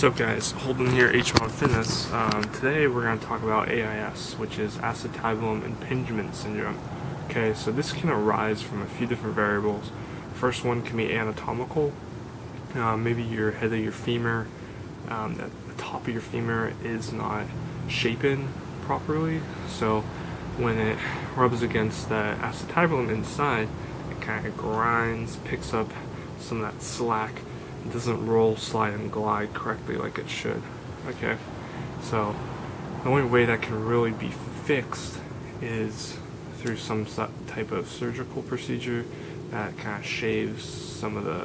What's up guys, Holden here, H-Mod Fitness. Today we're going to talk about AIS, which is Acetabulum Impingement Syndrome. Okay, so this can arise from a few different variables. First one can be anatomical. Maybe your head of your femur, the top of your femur is not shapen properly. So when it rubs against the acetabulum inside, it kind of grinds, picks up some of that slack. It doesn't roll, slide, and glide correctly like it should. Okay, so the only way that can really be fixed is through some type of surgical procedure that kind of shaves some of the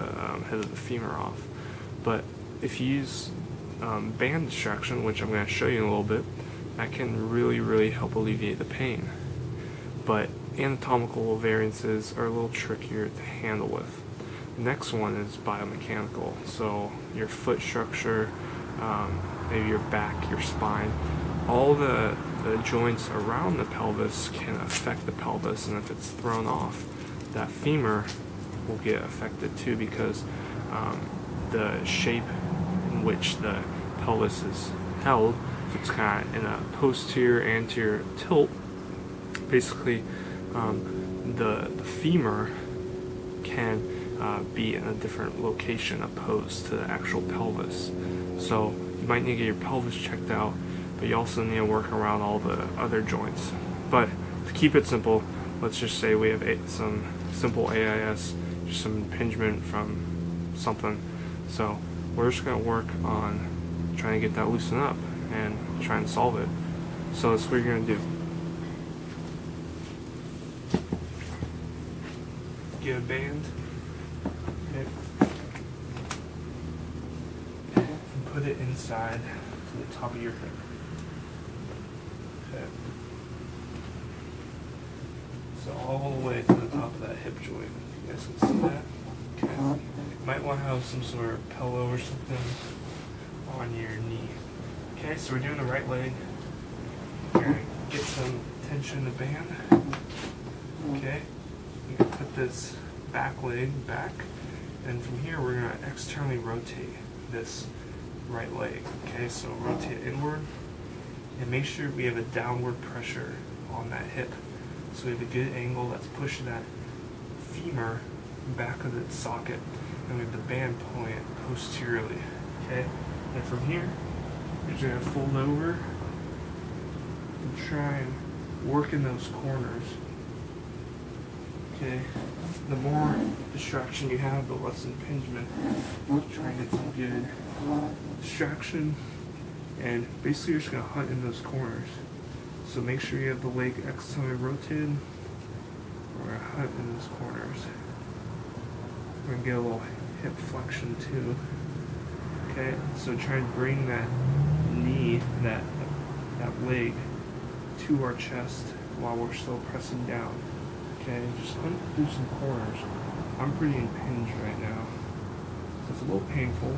head of the femur off. But if you use band distraction, which I'm going to show you in a little bit, that can really help alleviate the pain. But anatomical variances are a little trickier to handle with. The next one is biomechanical, so your foot structure, maybe your back, your spine, all the joints around the pelvis can affect the pelvis, and if it's thrown off, that femur will get affected too, because the shape in which the pelvis is held, if it's kind of in a posterior anterior tilt, basically the femur can be in a different location opposed to the actual pelvis. So you might need to get your pelvis checked out, but you also need to work around all the other joints. But to keep it simple, let's just say we have some simple AIS, just some impingement from something. So we're just going to work on trying to get that loosened up and try and solve it. So that's what you're going to do. Get a band. And put it inside to the top of your hip. Okay. So all the way to the top of that hip joint. You guys can see that? Okay. You might want to have some sort of pillow or something on your knee. Okay, so we're doing the right leg. You're going to get some tension in the band. Okay. You can put this back leg back. And from here, we're going to externally rotate this right leg. Okay, so rotate inward and make sure we have a downward pressure on that hip. So we have a good angle that's pushing that femur back of its socket, and we have the band pulling it posteriorly. Okay, and from here, you're just going to fold over and try and work in those corners. Okay, the more distraction you have, the less impingement. Try and get some good distraction, and basically you're just going to hunt in those corners. So make sure you have the leg externally rotated. We're going to hunt in those corners. We're going to get a little hip flexion too. Okay, so try and bring that knee, that leg to our chest while we're still pressing down. Okay, just hunt through some corners. I'm pretty impinged right now, so it's a little painful,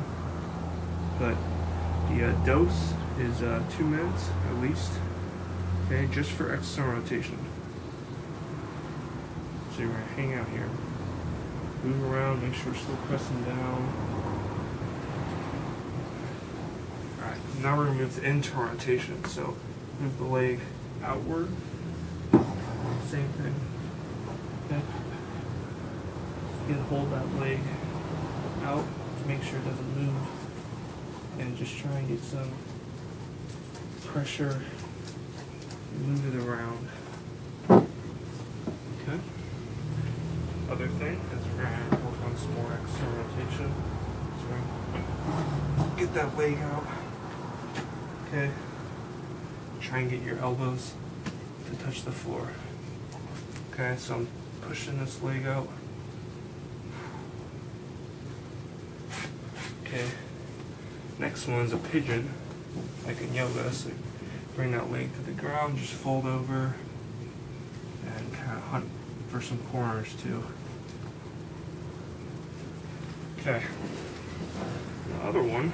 but the dose is 2 minutes at least. Okay, just for external rotation. So you're gonna hang out here, move around, make sure we're still pressing down. All right, now we're gonna move to internal rotation. So move the leg outward. Same thing. Okay. You can hold that leg out to make sure it doesn't move, and just try and get some pressure, move it around. Okay. Other thing is we're going to work on some more external rotation. So we're going to get that leg out. Okay. Try and get your elbows to touch the floor. Okay, so I'm pushing this leg out. Okay, next one is a pigeon, like in yoga. So bring that leg to the ground, just fold over, and kind of hunt for some corners too. Okay, the other one,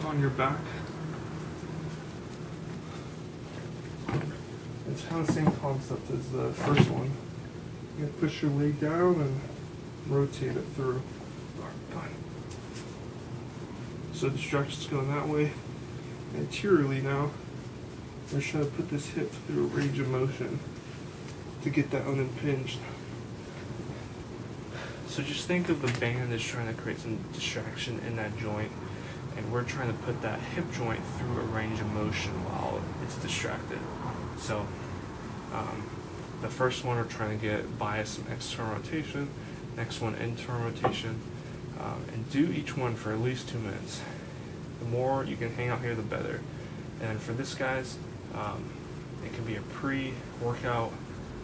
on your back. It's kind of the same concept as the first one. You push your leg down and rotate it through. Alright, so distraction's going that way. Anteriorly now, we're trying to put this hip through a range of motion to get that unimpinged. So just think of the band as trying to create some distraction in that joint, and we're trying to put that hip joint through a range of motion while it's distracted. So the first one we're trying to get by some external rotation, next one internal rotation, and do each one for at least 2 minutes. The more you can hang out here, the better. And for this, guys, it can be a pre-workout,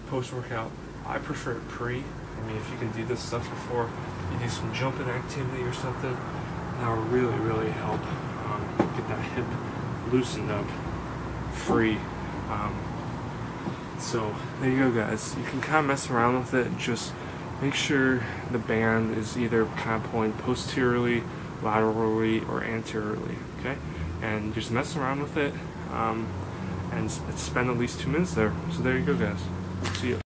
post-workout. I prefer it pre. I mean, if you can do this stuff before you do some jumping activity or something, that will really, really help get that hip loosened up, free. So there you go, guys. You can kind of mess around with it. Just make sure the band is either kind of pulling posteriorly, laterally, or anteriorly. Okay, and just mess around with it, and spend at least 2 minutes there. So there you go, guys. See you.